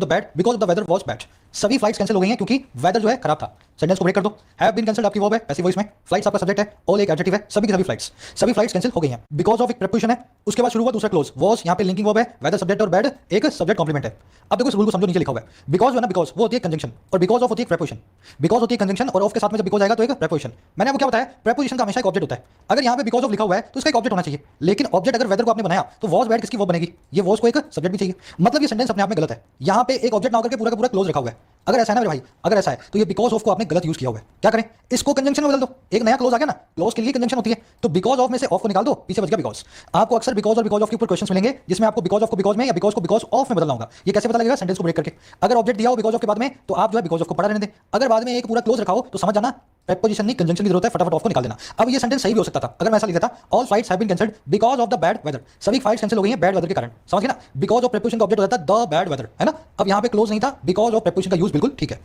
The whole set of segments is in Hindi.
The bad because of the weather was bad. सभी फ्लाइट्स कैंसिल हो गई हैं क्योंकि वेदर जो है खराब था। सेंटेंस को ब्रेक कर दो। हैव बीन कैंसिल्ड आपकी वर्ब है पैसिव वॉइस में, फ्लाइट्स आपका सब्जेक्ट है, ऑल एक एडजेक्टिव है, सभी की सभी फ्लाइट्स कैंसिल हो गई हैं। बिकॉज ऑफ एक प्रीपोजिशन है, उसके बाद शुरू हुआ दूसरा क्लोज, वॉज यहाँ पे लिंकिंग वर्ब है, वेदर सब्जेक्ट और बैड एक सब्जेक्ट कॉम्प्लीमेंट है। अब देखो इस रूल को समझो, नीचे लिखा हुआ है बिकॉज, ना बिकॉज वो होती है कंजंक्शन और बिकॉज ऑफ होती है प्रीपोजिशन। बिकॉज होती है कंजंक्शन और ऑफ के साथ में जब बिकॉज आएगा तो एक प्रीपोजिशन। मैंने आपको क्या बताया, प्रीपोजिशन का हमेशा एक ऑब्जेक्ट होता है। अगर यहाँ पे बिकॉज ऑफ लिखा हुआ है तो इसका एक ऑब्जेक्ट होना चाहिए, लेकिन ऑब्जेक्ट अगर वेदर को आपने बनाया तो वॉज बैड किसकी वर्ब बनेगी, ये वॉज को एक सब्जेक्ट भी चाहिए। मतलब ये सेंटेंस अपने आप में गलत है। यहाँ पे एक ऑब्जेक्ट ना होकर के पूरा का पूरा क्लोज रखा हुआ है। अगर ऐसा है ना मेरे भाई, अगर ऐसा है तो ये बिकॉज ऑफ को आपने गलत यूज किया हुआ है। क्या करें, इसको कंजंक्शन में बदल दो। एक नया क्लोज आ गया ना, क्लोज के लिए कंजंक्शन होती है, तो बिकॉज ऑफ में से ऑफ को निकाल दो, पीछे बच गया बिकॉज। आपको अक्सर बिकॉज और बिकॉज ऑफ के ऊपर क्वेश्चंस मिलेंगे जिसमें आपको बिकॉज ऑफ को बिकॉज में या बिकॉज को बिकॉज ऑफ में बदलना होगा। ये कैसे पता लगेगा, सेंटेंस को ब्रेक करके। अगर ऑब्जेक्ट दिया हो बिकॉज ऑफ के बाद में तो आप जो है बिकॉज ऑफ को पढ़ा रहने दें। अगर बाद में एक पूरा क्लोज रखा हो तो समझ जाना प्रीपोजिशन नहीं कंजंक्शन की जरूरत है, फटाफट ऑफ को निकाल देना। अब ये सेंटेंस सही भी हो सकता था अगर मैं ऐसा लिख देता, all flights have been cancelled because of the bad weather. सभी फ्लाइट्स कैंसिल हो गई हैं बैड वेदर के कारण। समझ गए ना, बिकॉज ऑफ प्रीपोजिशन का ऑब्जेक्ट हो जाता है द बैड वेदर, है ना। अब यहाँ पे क्लोज नहीं था, बिकॉज ऑफ प्रीपोजिशन का यूज बिल्कुल ठीक है।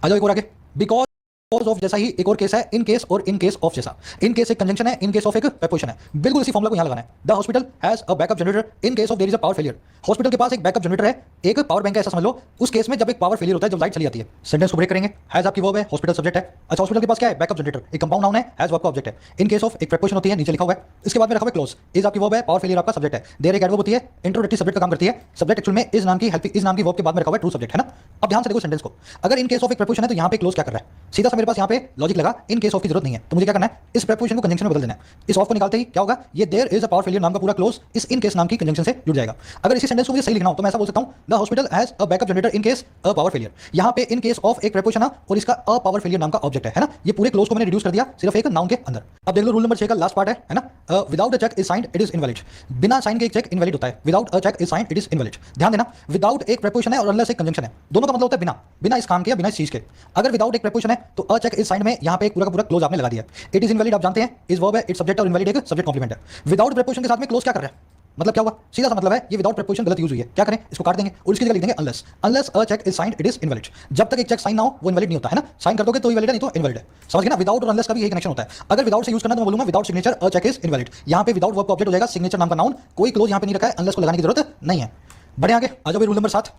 आ जाओ एक और आगे, बिकॉज ऑफ जैसा ही एक और केस है इन केस और इन केस ऑफ जैसा। इन केस एक कंजंक्शन है, इन केस ऑफ एक प्रीपोजिशन है। बिल्कुल इसी फॉर्मूला को यहां लगाना है। The hospital has a backup generator in case of their is a power failure. Hospital के पास एक बैकअप जनरेटर है, एक पावर बैंक है, ऐसा समझ लो। उस केस में जब एक पावर फेलियर होता है, जब लाइट चली जाती है। सेंटेंस को ब्रेक करेंगे। हैज आपकी वर्ब है, हॉस्पिटल सब्जेक्ट है। अच्छा, हॉस्पिटल के पास क्या है, बैकअप जनरेटर, एक कंपाउंड नाउन है, हैज वर्ब का ऑब्जेक्ट है। इन केस ऑफ एक प्रीपोजिशन होती है, नीचे लिखा हुआ है। इसके बाद में रखा हुआ है क्लोज, इज आपकी वर्ब है, पावर फेलियर आपका सब्जेक्ट है। देयर एक एडवर्ब होती है, इंट्रोडक्टिव सब्जेक्ट का काम करती है। सब्जेक्ट एक्चुअल में इज नाम की हेल्पिंग इज नाम की वर्ब के बाद में रखा हुआ है ट्रू सब्जेक्ट, है ना। अब ध्यान से देखो सेंटेंस को, अगर इन केस ऑफ एक प्रीपोजिशन है तो यहाँ पे क्लोज क्या कर रहा है, सीधा सा मेरे पास यहाँ पे लॉजिक लगा, इन केस ऑफ की जरूरत नहीं है। तो मुझे क्या करना है, इस प्रीपोजिशन को कंजंक्शन में बदल देना है। इस ऑफ को निकालते ही क्या होगा, ये there is a power failure नाम का पूरा क्लोज इस इन केस नाम की कंजंक्शन से जुड़ जाएगा। अगर इसी सेंटेंस को मुझे सही लिखना हो तो मैं ऐसा बोल सकता हूं, the hospital has a backup generator in case a power failure. यहां पे इन केस ऑफ एक प्रीपोजिशन है और इसका अ पावर फेलियर नाम का ऑब्जेक्ट है ना। ये पूरे क्लोज को मैंने रिड्यूस कर दिया सिर्फ एक नाउन के अंदर। अब देख लो रूल नंबर 6 का लास्ट पार्ट है ना, without a cheque is signed it is invalid. बिना साइन के एक चेक इनवैलिड होता है, without a cheque is signed it is invalid. ध्यान देना, विदाउट एक प्रीपोजिशन है और अनलेस एक कंजंक्शन है, दोनों का मतलब होता है बिना, बिना इस काम के या बिना इस चीज के। अगर विदाउट एक प्रीपोजिशन है तो अ चेक इज साइंड में यहां पे एक पूरा का पूरा क्लोज आपने लगा दिया। इट इज इनवैलिड आप जानते हैं, इज वर्ब है, इट सब्जेक्ट और इनवैलिड एक सब्जेक्ट कॉम्प्लीमेंट है। विदाउट प्रीपोजिशन के साथ में क्लोज क्या कर रहा है, मतलब क्या हुआ, सीधा सा मतलब है ये विदाउट प्रीपोजिशन गलत यूज हुई है। क्या करें, इसको काट देंगे और इसकी जगह लिख देंगे unless. Unless a cheque is signed it is invalid. जब तक एक चेक साइन ना हो वो इनवैलिड नहीं होता है ना। साइन कर दोगे तो इनवैलिड है, नहीं तो इनवैलिड है। समझ गए ना, विदाउट और अनलेस का भी यही कनेक्शन होता है। अगर विदाउट से यूज करना तो मैं बोलूंगा without signature a cheque is invalid. यहां पे विदाउट वर्ब का ऑब्जेक्ट हो जाएगा सिग्नेचर नाम का नाउन, कोई क्लोज यहां पे नहीं रखा है, अनलेस को लगाने की जरूरत नहीं है। बढ़े आगे आ जाओ, रूल नंबर 7।